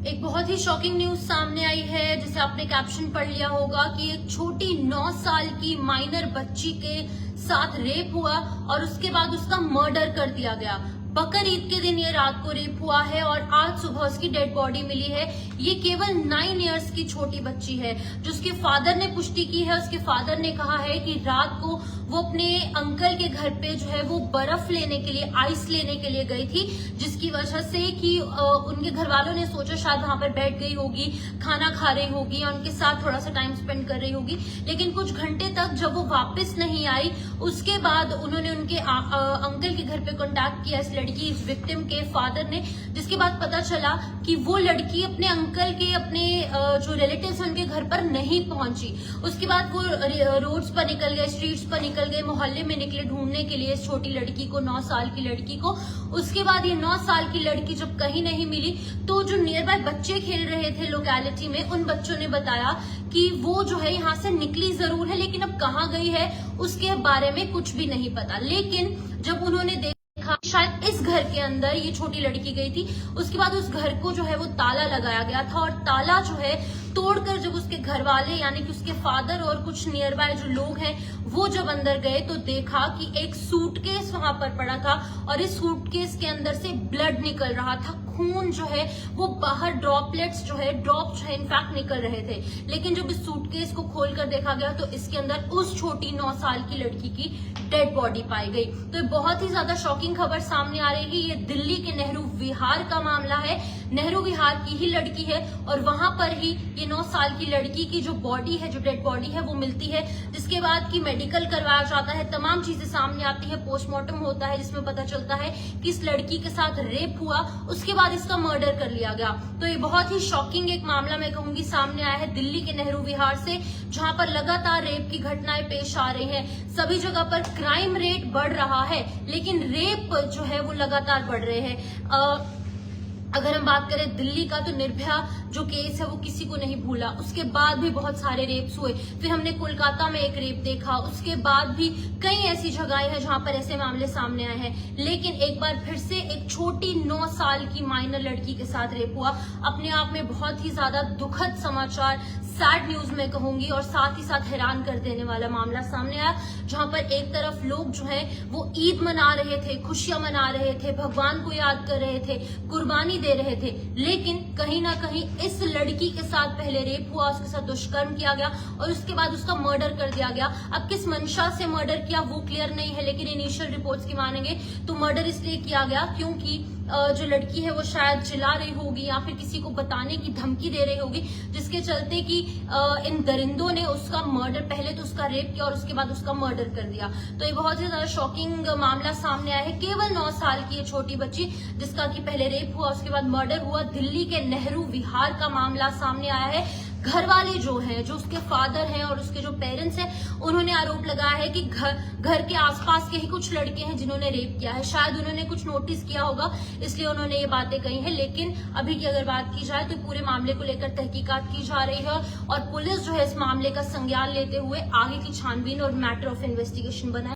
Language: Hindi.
एक बहुत ही शॉकिंग न्यूज सामने आई है, जिसे आपने कैप्शन पढ़ लिया होगा कि एक छोटी 9 साल की माइनर बच्ची के साथ रेप हुआ और उसके बाद उसका मर्डर कर दिया गया। बकर ईद के दिन ये रात को रेप हुआ है और आज सुबह उसकी डेड बॉडी मिली है। ये केवल 9 इयर्स की छोटी बच्ची है। जो उसके फादर ने पुष्टि की है, उसके फादर ने कहा है कि रात को वो अपने अंकल के घर पे जो है वो बर्फ लेने के लिए, आइस लेने के लिए गई थी, जिसकी वजह से कि उनके घर वालों ने सोचा शायद वहां पर बैठ गई होगी, खाना खा रही होगी या उनके साथ थोड़ा सा टाइम स्पेंड कर रही होगी। लेकिन कुछ घंटे तक जब वो वापस नहीं आई, उसके बाद उन्होंने उनके अंकल के घर पे कॉन्टैक्ट किया इस लड़की, इस विक्टिम के फादर ने, जिसके बाद पता चला कि वो लड़की अपने अंकल के, अपने जो रिलेटिव्स हैं उनके घर पर नहीं पहुंची। उसके बाद वो रोड्स पर निकल गए, स्ट्रीट्स पर निकल गए, मोहल्ले में निकले ढूंढने के लिए इस छोटी लड़की को, 9 साल की लड़की को। उसके बाद ये 9 साल की लड़की जब कहीं नहीं मिली, तो जो नियर बाय बच्चे खेल रहे थे लोकेलिटी में, उन बच्चों ने बताया कि वो जो है यहाँ से निकली जरूर है, लेकिन अब कहाँ गई है उसके बारे में कुछ भी नहीं पता। लेकिन जब उन्होंने देखा शायद इस घर के अंदर ये छोटी लड़की गई थी, उसके बाद उस घर को जो है वो ताला लगाया गया था और ताला जो है तोड़कर जब उसके घर वाले यानी कि उसके फादर और कुछ नियर बाय जो लोग हैं वो जब अंदर गए, तो देखा कि एक सूटकेस वहां पर पड़ा था और इस सूटकेस के अंदर से ब्लड निकल रहा था, खून जो है वो बाहर, ड्रॉपलेट्स जो है, ड्रॉप जो है इनफैक्ट निकल रहे थे। लेकिन जब इस सूटकेस को खोलकर देखा गया तो इसके अंदर उस छोटी 9 साल की लड़की की डेड बॉडी पाई गई। तो ये बहुत ही ज्यादा शॉकिंग खबर सामने आ रही है। ये दिल्ली के नेहरू विहार का मामला है। नेहरू विहार की ही लड़की है और वहां पर ही ये 9 साल की लड़की की जो बॉडी है, जो डेड बॉडी है वो मिलती है, जिसके बाद की मेडिकल करवाया जाता है, तमाम चीजें सामने आती है, पोस्टमार्टम होता है जिसमें पता चलता है कि इस लड़की के साथ रेप हुआ, उसके बाद इसका मर्डर कर लिया गया। तो ये बहुत ही शॉकिंग एक मामला मैं कहूंगी सामने आया है दिल्ली के नेहरू विहार से, जहां पर लगातार रेप की घटनाएं पेश आ रही हैं। सभी जगह पर क्राइम रेट बढ़ रहा है, लेकिन रेप जो है वो लगातार बढ़ रहे हैं। अगर हम बात करें दिल्ली का, तो निर्भया जो केस है वो किसी को नहीं भूला, उसके बाद भी बहुत सारे रेप्स हुए। फिर हमने कोलकाता में एक रेप देखा, उसके बाद भी कई ऐसी जगहें हैं जहां पर ऐसे मामले सामने आए हैं। लेकिन एक बार फिर से एक छोटी 9 साल की माइनर लड़की के साथ रेप हुआ। अपने आप में बहुत ही ज्यादा दुखद समाचार, सैड न्यूज मैं कहूंगी, और साथ ही साथ हैरान कर देने वाला मामला सामने आया, जहां पर एक तरफ लोग जो है वो ईद मना रहे थे, खुशियां मना रहे थे, भगवान को याद कर रहे थे, कुर्बानी दे रहे थे, लेकिन कहीं ना कहीं इस लड़की के साथ पहले रेप हुआ, उसके साथ दुष्कर्म किया गया और उसके बाद उसका मर्डर कर दिया गया। अब किस मंशा से मर्डर किया वो क्लियर नहीं है, लेकिन इनिशियल रिपोर्ट्स की मानेंगे तो मर्डर इसलिए किया गया क्योंकि जो लड़की है वो शायद चिल्ला रही होगी या फिर किसी को बताने की धमकी दे रही होगी, जिसके चलते कि इन दरिंदों ने उसका मर्डर, पहले तो उसका रेप किया और उसके बाद उसका मर्डर कर दिया। तो ये बहुत ही ज्यादा शॉकिंग मामला सामने आया है। केवल 9 साल की ये छोटी बच्ची, जिसका कि पहले रेप हुआ, उसके बाद मर्डर हुआ, दिल्ली के नेहरू विहार का मामला सामने आया है। घर वाले जो हैं, जो उसके फादर हैं और उसके जो पेरेंट्स हैं, उन्होंने आरोप लगाया है कि घर के आसपास के ही कुछ लड़के हैं जिन्होंने रेप किया है। शायद उन्होंने कुछ नोटिस किया होगा, इसलिए उन्होंने ये बातें कही हैं। लेकिन अभी की अगर बात की जाए तो पूरे मामले को लेकर तहकीकात की जा रही है और पुलिस जो है इस मामले का संज्ञान लेते हुए आगे की छानबीन और मैटर ऑफ इन्वेस्टिगेशन बनाए।